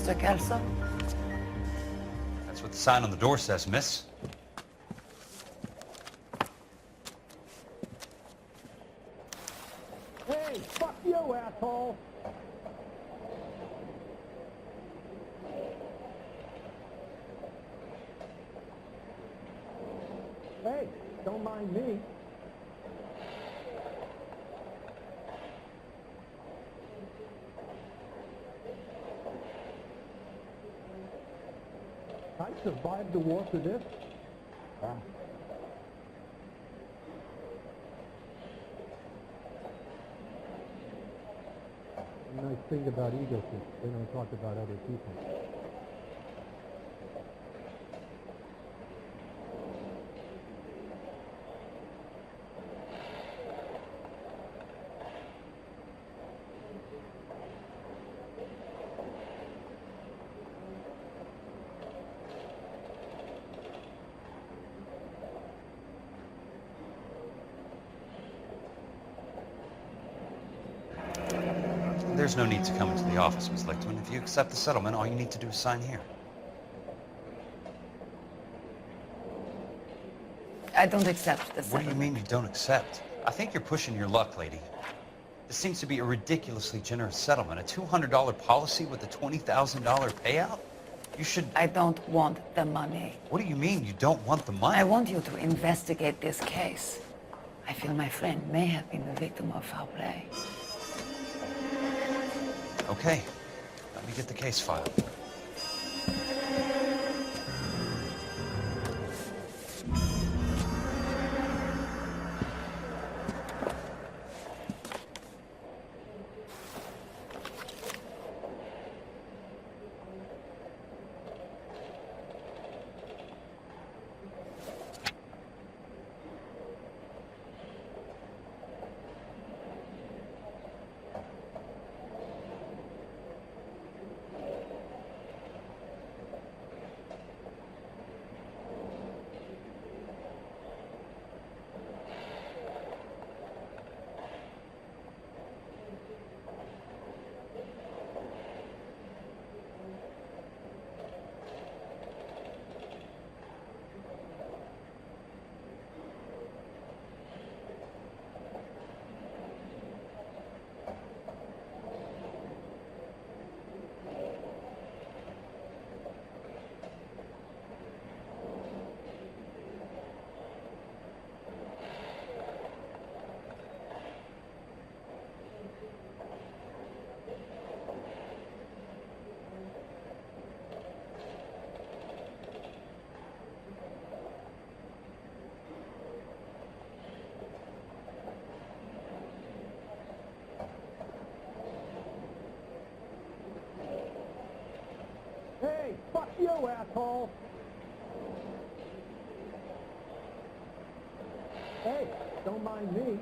Mr. Kelso? That's what the sign on the door says, miss. Hey, fuck you, asshole! Hey, don't mind me. I survived the war for this. Ah. The nice thing about egotists, they don't talk about other people. There's no need to come into the office, Miss Lichtman. If you accept the settlement, all you need to do is sign here. I don't accept the What do you settlement. mean you don't accept? I think you're pushing your luck, lady. This seems to be a ridiculously generous settlement. A $200 policy with a $20,000 payout? You should... I don't want the money. What do you mean you don't want the money? I want you to investigate this case. I feel my friend may have been the victim of foul play. Okay. Let me get the case filed. Hey, fuck you, asshole! Hey, don't mind me.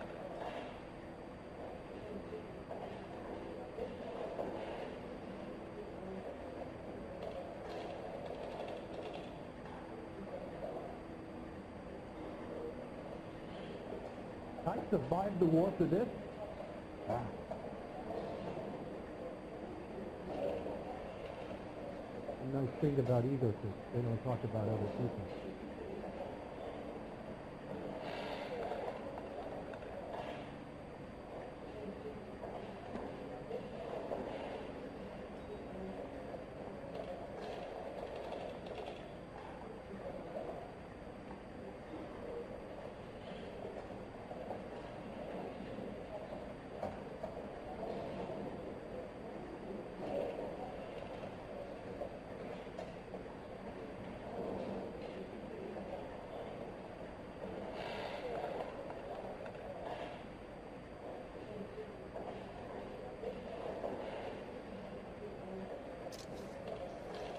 I survived the war for this. Ah. The nice thing about egotists, they don't talk about other people.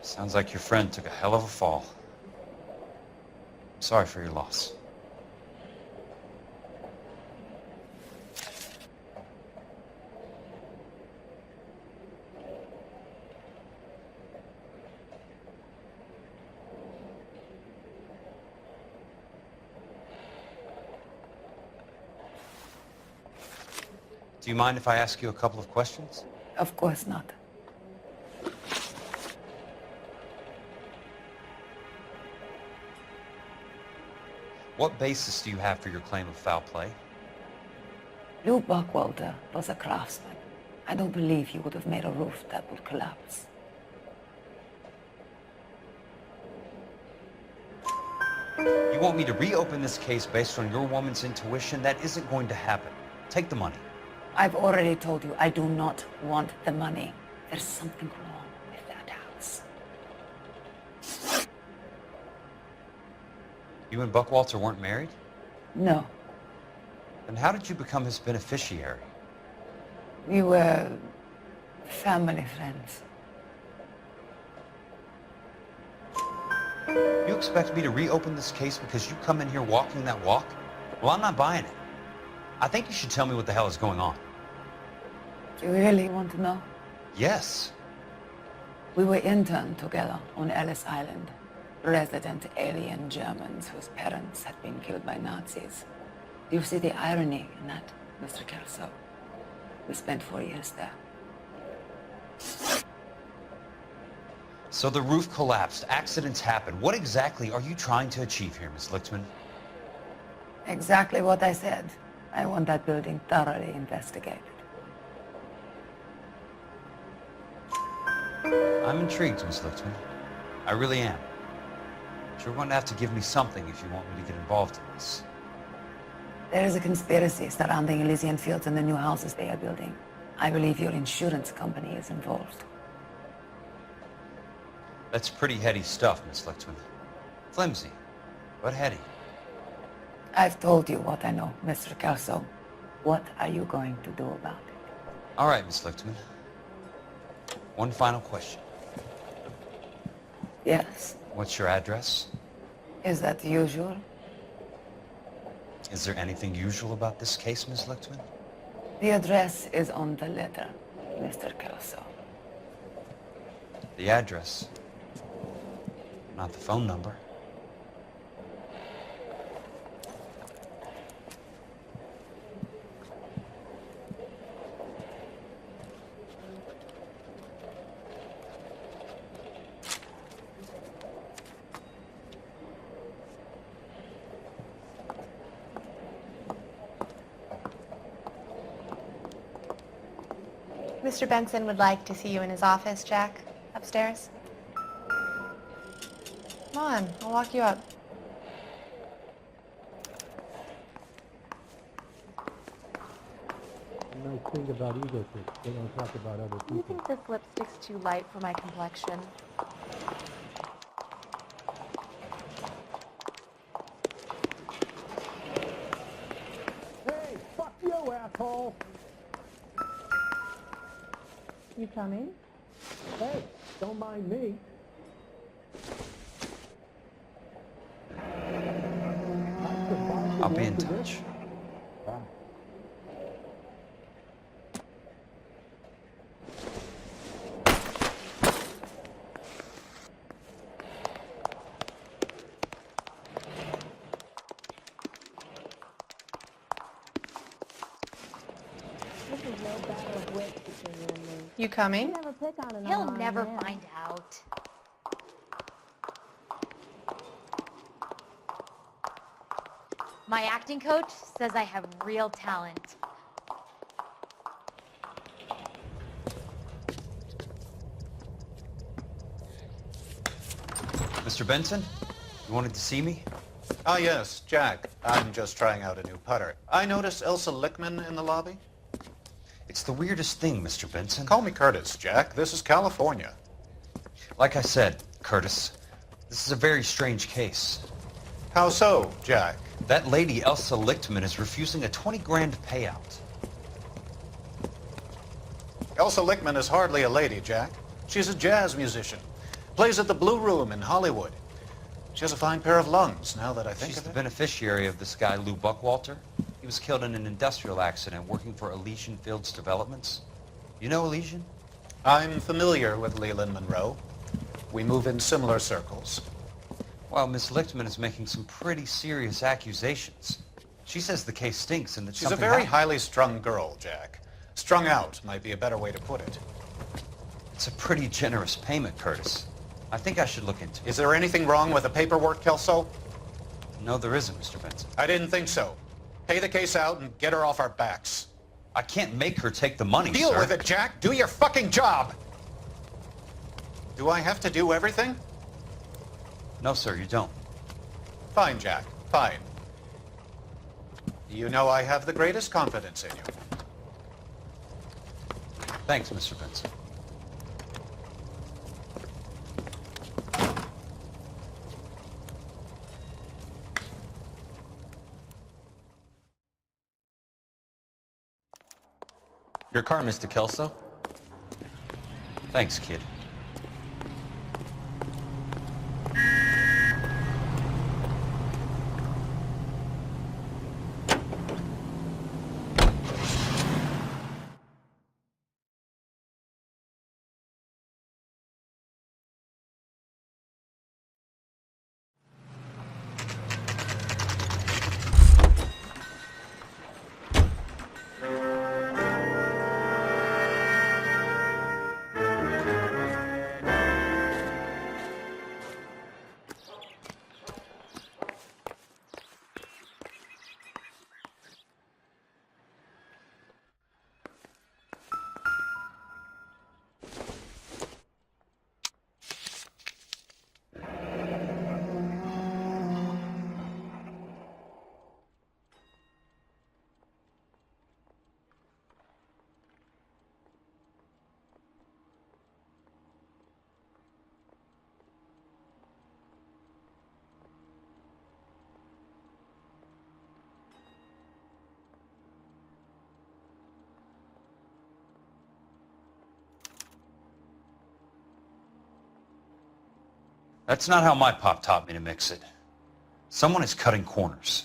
Sounds like your friend took a hell of a fall. I'm sorry for your loss. Do you mind if I ask you a couple of questions? Of course not. What basis do you have for your claim of foul play? Lou Buckwalter was a craftsman. I don't believe he would have made a roof that would collapse. You want me to reopen this case based on your woman's intuition? That isn't going to happen. Take the money. I've already told you I do not want the money. There's something wrong with that house. You and Buckwalter weren't married? No, Then how did you become his beneficiary? we were family friends. You expect me to reopen this case because you come in here walking that walk? Well, I'm not buying it. I think you should tell me what the hell is going on. Do you really want to know? Yes. We were interned together on Ellis Island. Resident alien Germans whose parents had been killed by Nazis. Do you see the irony in that, Mr. Kelso? We spent 4 years there. So the roof collapsed, accidents happened. What exactly are you trying to achieve here, Miss Lichtman? Exactly what I said. I want that building thoroughly investigated. I'm intrigued, Miss Lichtman. I really am. But you're going to have to give me something if you want me to get involved in this. There is a conspiracy surrounding Elysian Fields and the new houses they are building. I believe your insurance company is involved. That's pretty heady stuff, Miss Lichtman. Flimsy, but heady. I've told you what I know, Mr. Kelso. What are you going to do about it? All right, Miss Lichtman. One final question. Yes. What's your address? Is that usual? Is there anything usual about this case, Miss Lichtman? The address is on the letter, Mr. Kelso. The address, not the phone number. Mr. Benson would like to see you in his office, Jack. Upstairs. Come on, I'll walk you up. The nice thing about egotists, they don't talk about other Do you people. think this lipstick's too light for my complexion? Hey, fuck you, asshole! You coming? Hey, don't mind me. I'll be in touch. Bye. You coming? He'll never find out. My acting coach says I have real talent. Mr. Benson, you wanted to see me? Ah, yes, Jack. I'm just trying out a new putter. I noticed Elsa Lichtman in the lobby. It's the weirdest thing, Mr. Benson. Call me Curtis, Jack. This is California. Like I said, Curtis, this is a very strange case. How so, Jack? That lady, Elsa Lichtman, is refusing a 20 grand payout. Elsa Lichtman is hardly a lady, Jack. She's a jazz musician. Plays at the Blue Room in Hollywood. She has a fine pair of lungs, now that I think She's of the it. beneficiary of this guy, Lou Buckwalter. He was killed in an industrial accident working for Elysian Fields Developments. You know Elysian? I'm familiar with Leland Monroe. We move in similar circles. Well, Miss Lichtman is making some pretty serious accusations. She says the case stinks and that She's a something very happened. highly strung girl, Jack. Strung out might be a better way to put it. It's a pretty generous payment, Curtis. I think I should look into it. Is there anything wrong with the paperwork, Kelso? No, there isn't, Mr. Benson. I didn't think so. Pay the case out and get her off our backs. I can't make her take the money, Deal sir. with it, Jack. Do your fucking job. Do I have to do everything? No, sir, you don't. Fine, Jack. Fine. You know I have the greatest confidence in you. Thanks, Mr. Benson. Your car, Mr. Kelso. Thanks, kid. That's not how my pop taught me to mix it. Someone is cutting corners.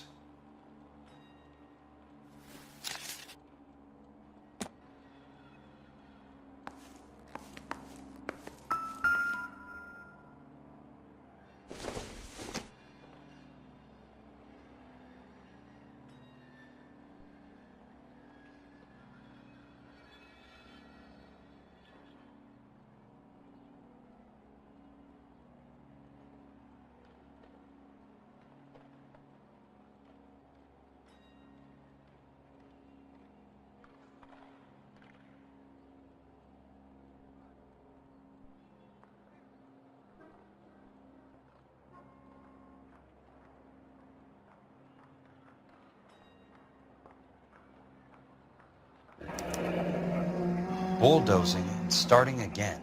Bulldozing and starting again.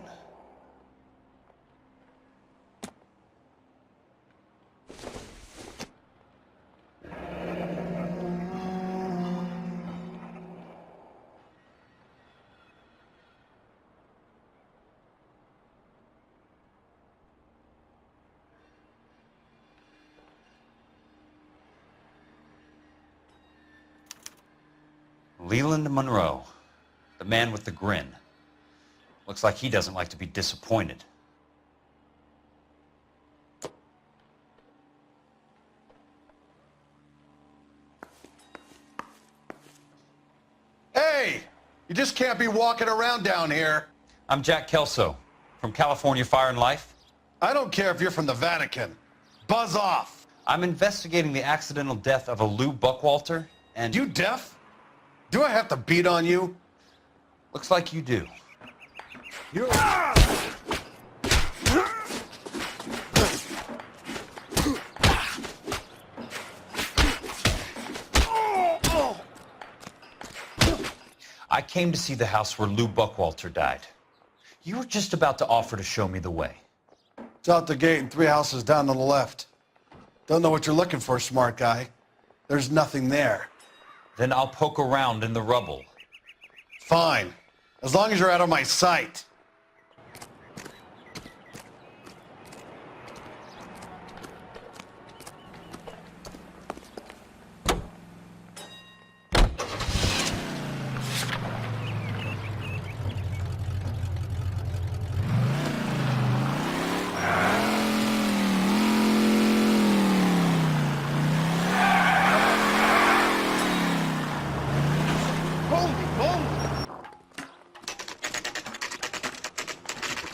Leland Monroe, the man with the grin. Looks like he doesn't like to be disappointed. Hey! You just can't be walking around down here. I'm Jack Kelso, from California Fire and Life. I don't care if you're from the Vatican. Buzz off! I'm investigating the accidental death of a Lou Buckwalter, and... You deaf? Do I have to beat on you? Looks like you do. You... I came to see the house where Lou Buckwalter died. You were just about to offer to show me the way. It's out the gate and 3 houses down on the left. Don't know what you're looking for, smart guy. There's nothing there. Then I'll poke around in the rubble. Fine. As long as you're out of my sight.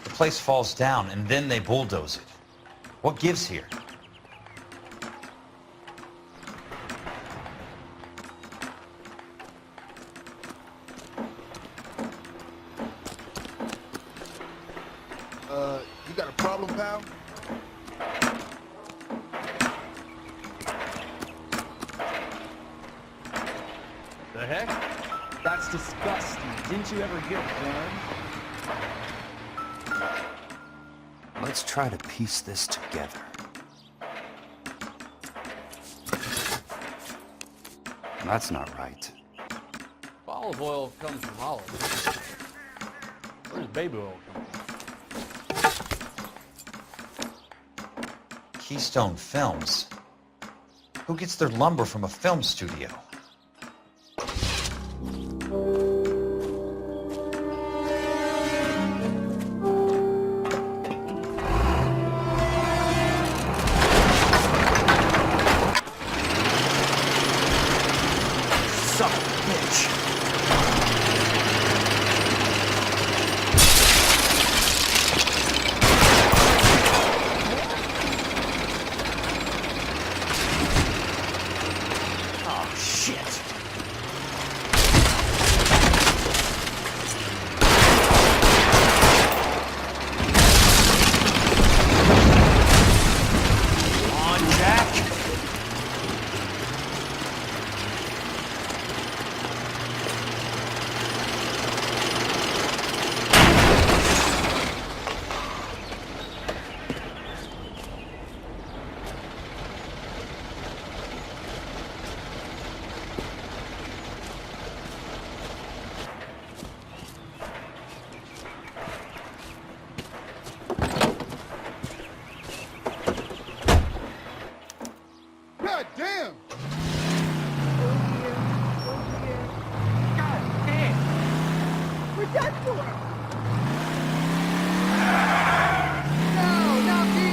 The place falls down, and then they bulldoze it. What gives here? The heck? That's disgusting. Didn't you ever get burned? Let's try to piece this together. That's not right. Olive oil comes from olives. Where does baby oil come from? Keystone Films? Who gets their lumber from a film studio? Son of a bitch! Oh, shit! Come on, Jack! God damn! We're done for! No, not me!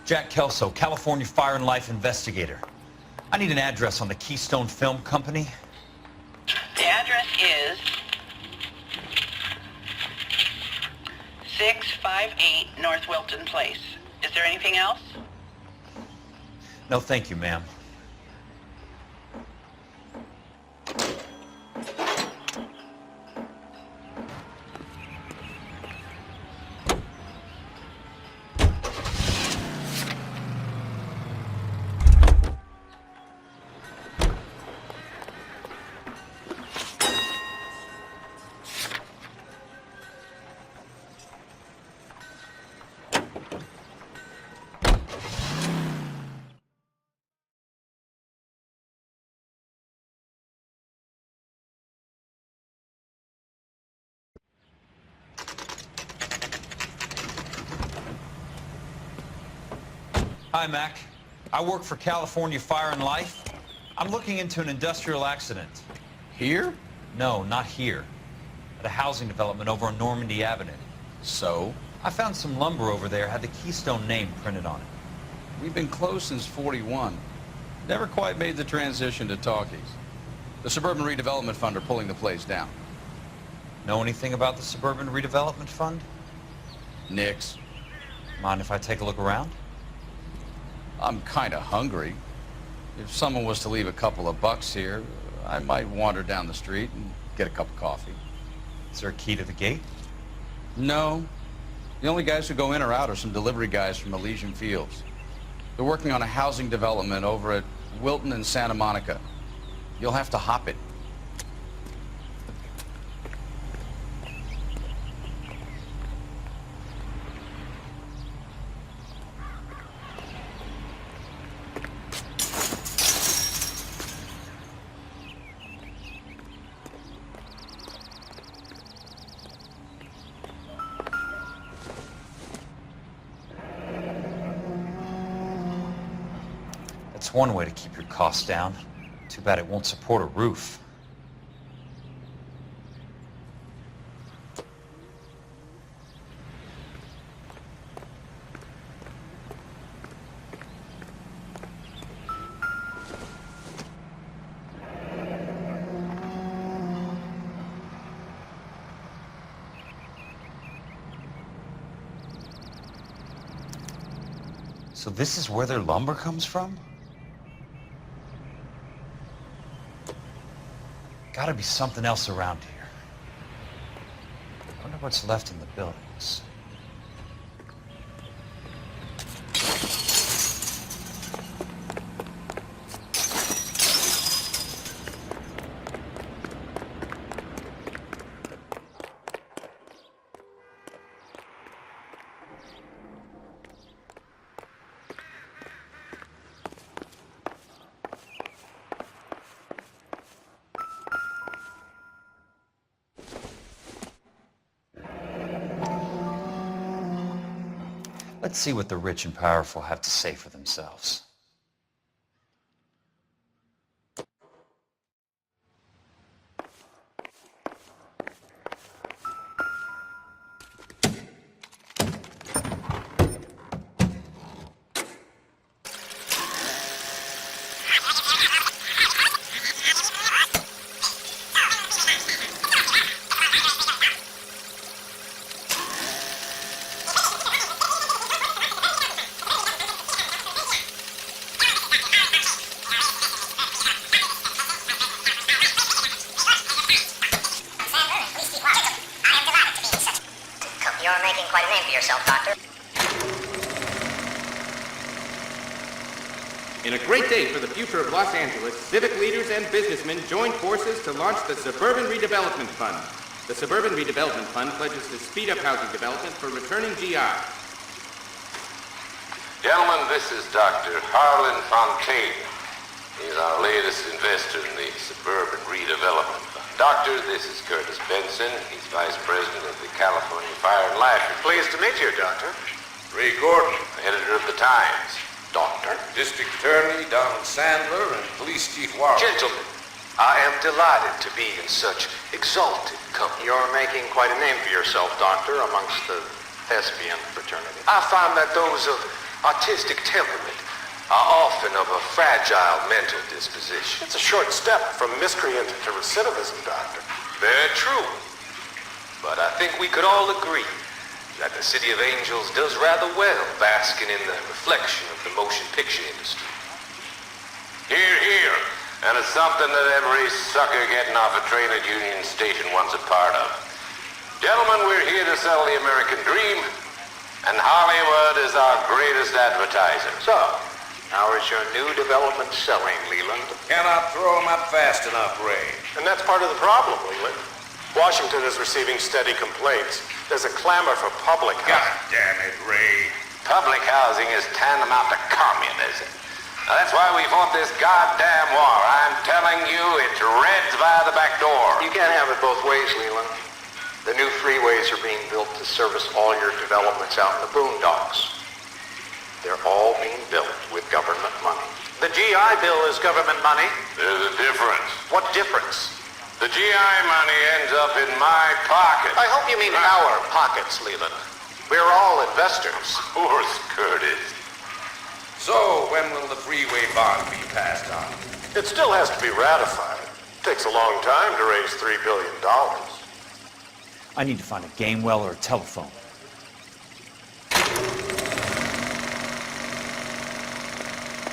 Jack Kelso, California Fire and Life investigator. I need an address on the Keystone Film Company. The address is 658 North Wilton Place. Is there anything else? No, thank you, ma'am. Hi, Mac. I work for California Fire and Life. I'm looking into an industrial accident. Here? No, not here. At a housing development over on Normandy Avenue. So? I found some lumber over there, had the Keystone name printed on it. We've been closed since '41. Never quite made the transition to talkies. The Suburban Redevelopment Fund are pulling the place down. Know anything about the Suburban Redevelopment Fund? Nix. Mind if I take a look around? I'm kind of hungry. If someone was to leave a couple of bucks here, I might wander down the street and get a cup of coffee. Is there a key to the gate? No. The only guys who go in or out are some delivery guys from Elysian Fields. They're working on a housing development over at Wilton and Santa Monica. You'll have to hop it. That's one way to keep your costs down. Too bad it won't support a roof. So this is where their lumber comes from? Gotta be something else around here. I wonder what's left in the buildings. Let's see what the rich and powerful have to say for themselves. You're making quite a name for yourself, Doctor. In a great day for the future of Los Angeles, civic leaders and businessmen joined forces to launch the Suburban Redevelopment Fund. The Suburban Redevelopment Fund pledges to speed up housing development for returning GI. Gentlemen, this is Dr. Harlan Fontaine. He's our latest investor in the Suburban Redevelopment Fund. Doctor, this is Curtis Benson. He's Vice President of the California Fire and Life. Pleased to meet you, Doctor. Ray Gordon, editor of the Times. Doctor. District Attorney Donald Sandler and Police Chief Warren. Gentlemen, I am delighted to be in such exalted company. You're making quite a name for yourself, Doctor, amongst the thespian fraternity. I find that those of artistic temperament are often of a fragile mental disposition. It's a short step from miscreant to recidivism, Doctor. Very true. But I think we could all agree that the City of Angels does rather well basking in the reflection of the motion picture industry. Hear, hear. And it's something that every sucker getting off a train at Union Station wants a part of. Gentlemen, we're here to sell the American dream, and Hollywood is our greatest advertiser. So, how is your new development selling, Leland? Cannot throw 'em up fast enough, Ray. And that's part of the problem, Leland. Washington is receiving steady complaints. There's a clamor for public housing. God damn it, Ray. Public housing is tantamount to communism. Now, that's why we fought this goddamn war. I'm telling you, it's Reds via the back door. You can't have it both ways, Leland. The new freeways are being built to service all your developments out in the boondocks. They're all being built with government money. The GI Bill is government money. There's a difference. What difference? The GI money ends up in my pocket. I hope you mean our pockets, Leland. We're all investors. Of course, Curtis. So, when will the freeway bond be passed on? It still has to be ratified. It takes a long time to raise $3 billion. I need to find a game well or a telephone.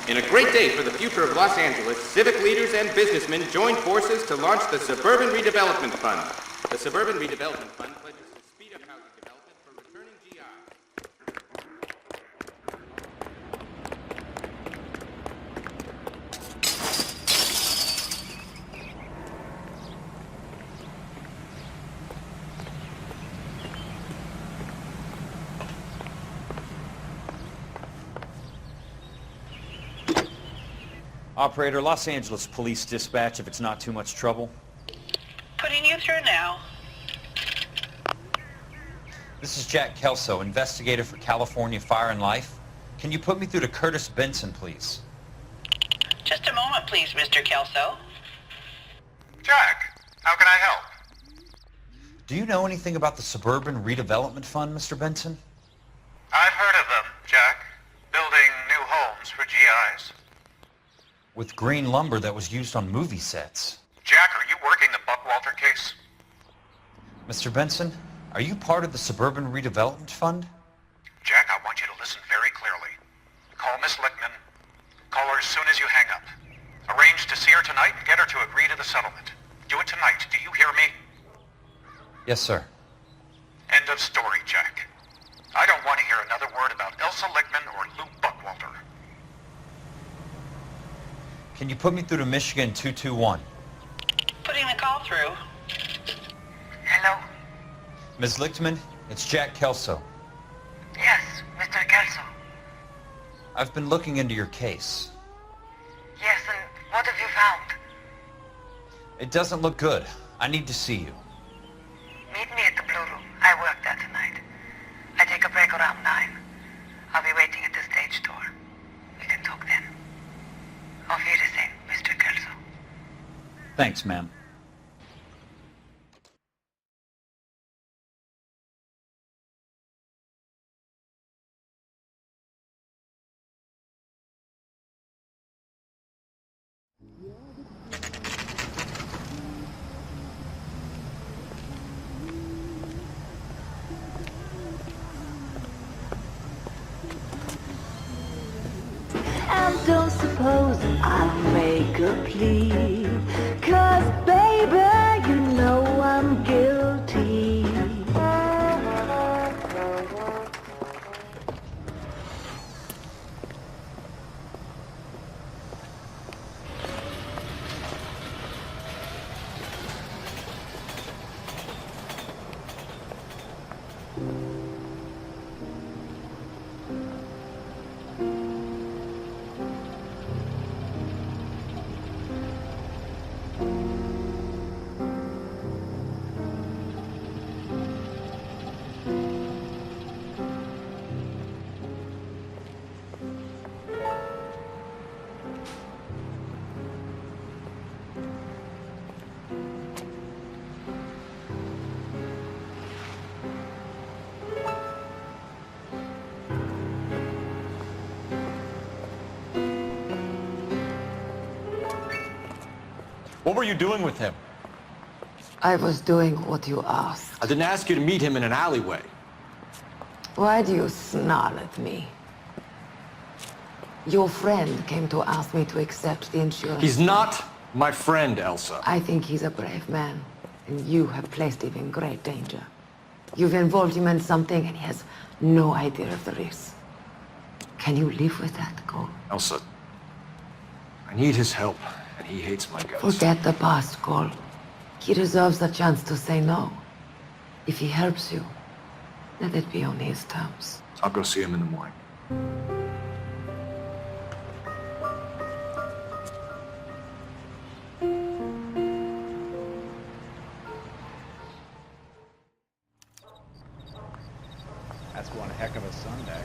In a great day for the future of Los Angeles, civic leaders and businessmen joined forces to launch the Suburban Redevelopment Fund. The Suburban Redevelopment Fund pledges to speed up housing development for returning GI. Operator, Los Angeles Police Dispatch, if it's not too much trouble. Putting you through now. This is Jack Kelso, investigator for California Fire and Life. Can you put me through to Curtis Benson, please? Just a moment, please, Mr. Kelso. Jack, how can I help? Do you know anything about the Suburban Redevelopment Fund, Mr. Benson? I've heard of them, Jack. Building new homes for GIs. With green lumber that was used on movie sets. Jack, are you working the Buckwalter case? Mr. Benson, are you part of the Suburban Redevelopment Fund? Jack, I want you to listen very clearly. Call Miss Lickman. Call her as soon as you hang up. Arrange to see her tonight and get her to agree to the settlement. Do it tonight, do you hear me? Yes, sir. End of story, Jack. I don't want to hear another word about Elsa Lickman or Lou Buckwalter. Can you put me through to Michigan 221? Putting the call through. Hello? Ms. Lichtman, it's Jack Kelso. Yes, Mr. Kelso. I've been looking into your case. Yes, and what have you found? It doesn't look good. I need to see you. Meet me at the Blue Room. I work there tonight. I take a break around 9. I'll be waiting at the stage door. We can talk then. Auf Wiedersehen, Mr. Kelso. Thanks, ma'am. And don't suppose I'll make a plea, 'cause baby, you know I'm guilty. What were you doing with him? I was doing what you asked. I didn't ask you to meet him in an alleyway. Why do you snarl at me? Your friend came to ask me to accept the insurance. He's not my friend, Elsa. I think he's a brave man, and you have placed him in great danger. You've involved him in something, and he has no idea of the risk. Can you live with that, Cole? Elsa, I need his help, and he hates my guts. Forget the past, Cole. He deserves a chance to say no. If he helps you, let it be on his terms. I'll go see him in the morning. That's one heck of a Sunday.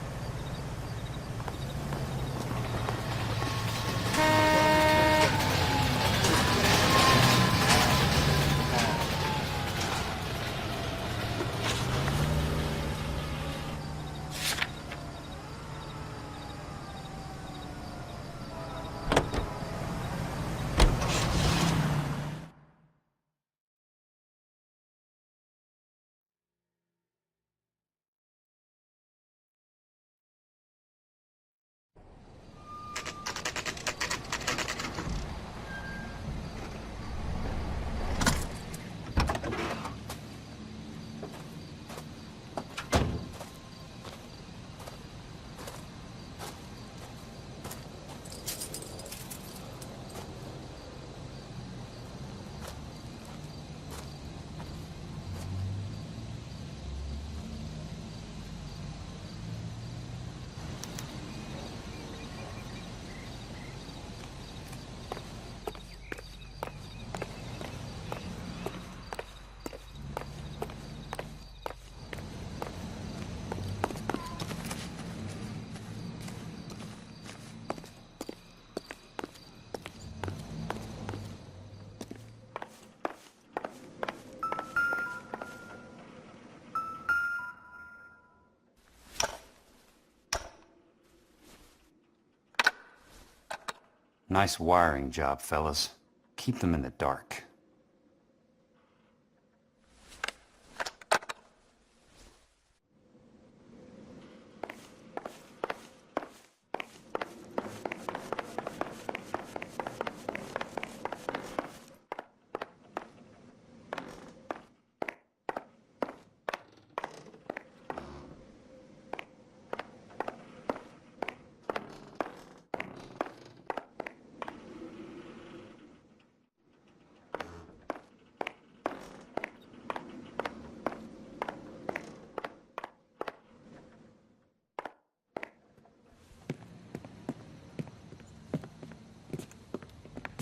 Nice wiring job, fellas. Keep them in the dark.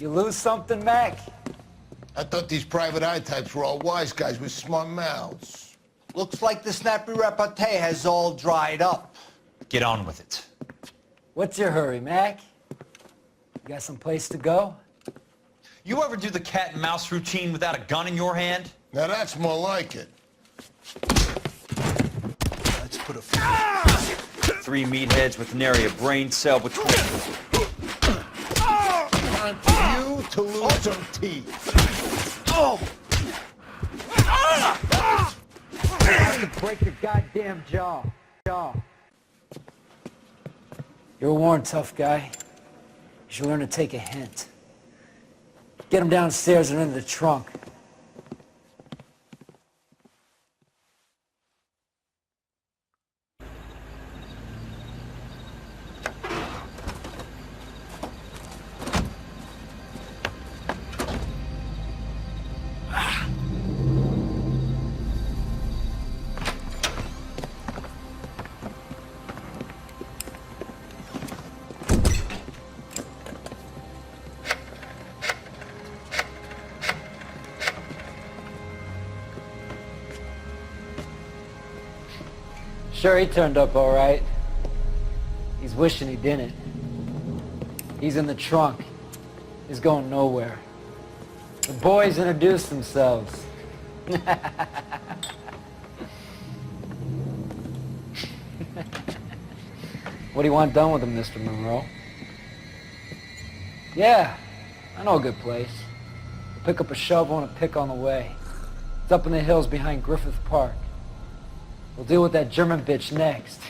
You lose something, Mac? I thought these private eye types were all wise guys with smart mouths. Looks like the snappy repartee has all dried up. Get on with it. What's your hurry, Mac? You got some place to go? You ever do the cat and mouse routine without a gun in your hand? Now that's more like it. Let's put a... 3 meatheads with nary a brain cell between them. Time for you to lose some teeth. Oh! I have to break your goddamn jaw. You're warned, tough guy. You should learn to take a hint. Get him downstairs and into the trunk. Sure, he turned up all right. He's wishing he didn't. He's in the trunk. He's going nowhere. The boys introduced themselves. What do you want done with him, Mr. Monroe? Yeah, I know a good place. We'll pick up a shovel and a pick on the way. It's up in the hills behind Griffith Park. We'll deal with that German bitch next.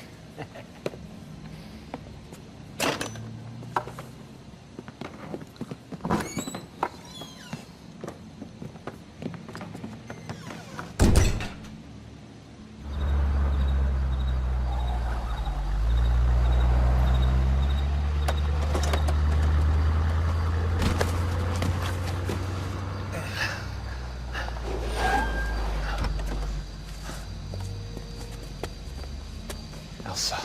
Elsa.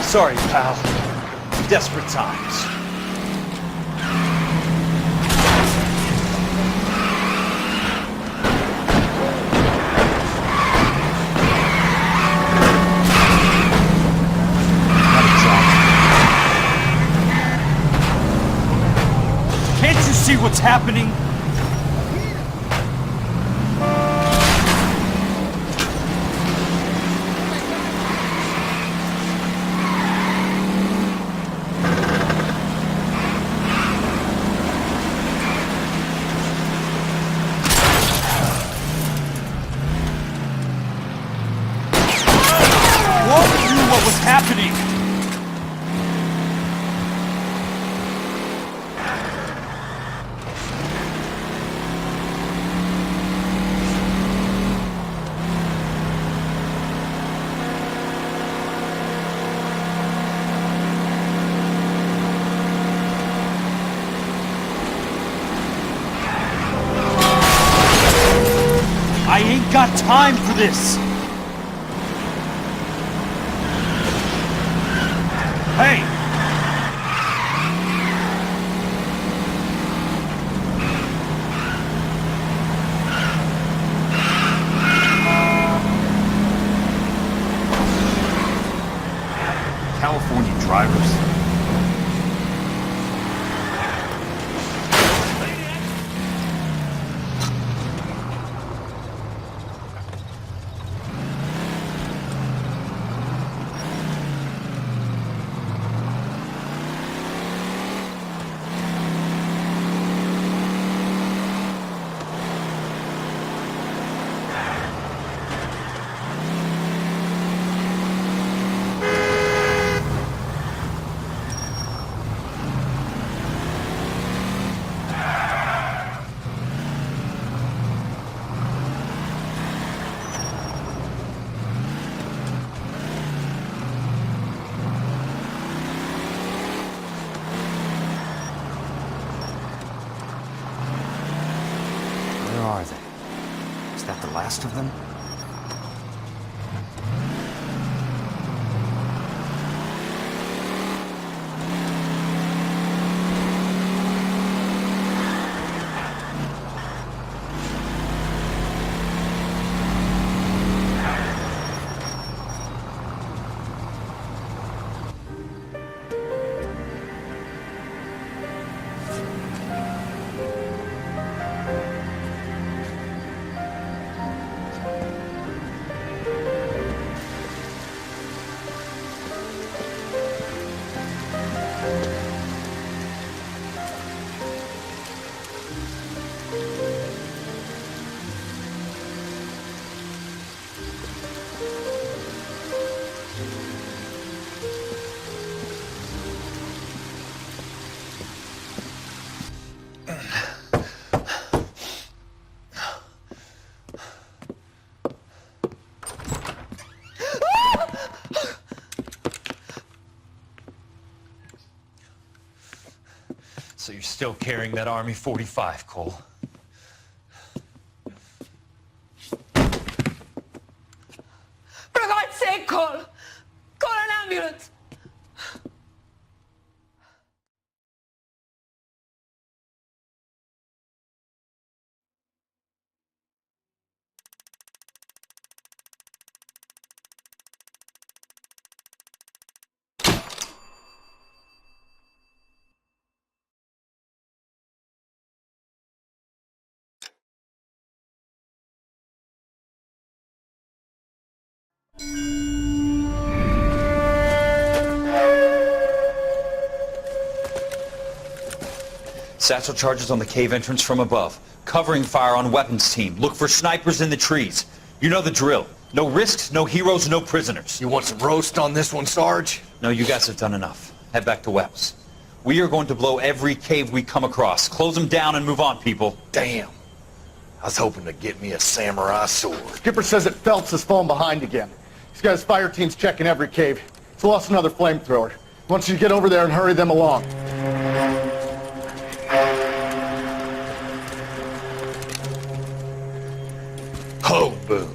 Sorry, pal. Desperate times. See what's happening? What knew what was happening? I ain't got time for this! Hey! California drivers. last of them? So you're still carrying that Army 45, Cole? For God's sake, Cole! Call an ambulance! Satchel charges on the cave entrance from above. Covering fire on weapons team. Look for snipers in the trees. You know the drill. No risks, no heroes, no prisoners. You want some roast on this one, Sarge? No, you guys have done enough. Head back to Webb's. We are going to blow every cave we come across. Close them down and move on, people. Damn. I was hoping to get me a samurai sword. Skipper says that Phelps has fallen behind again. He's got his fire teams checking every cave. He's lost another flamethrower. He wants you to get over there and hurry them along. Hoboom.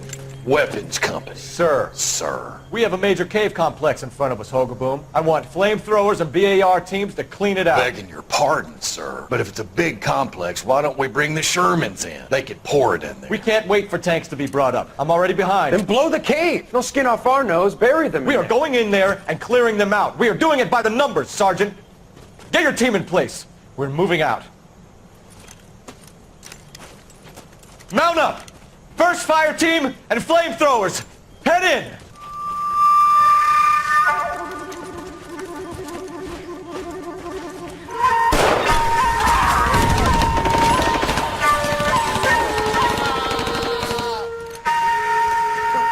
Weapons Company. Sir. Sir. We have a major cave complex in front of us, Hogaboom. I want flamethrowers and BAR teams to clean it out. Begging your pardon, sir. But if it's a big complex, why don't we bring the Shermans in? They could pour it in there. We can't wait for tanks to be brought up. I'm already behind. Then blow the cave. No skin off our nose. Bury them. We are going in there and clearing them out. We are doing it by the numbers, Sergeant. Get your team in place. We're moving out. Mount up! First fire team and flamethrowers! Head in!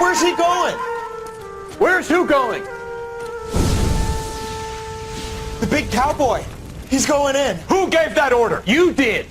Where's he going? Where's who going? The big cowboy. He's going in. Who gave that order? You did.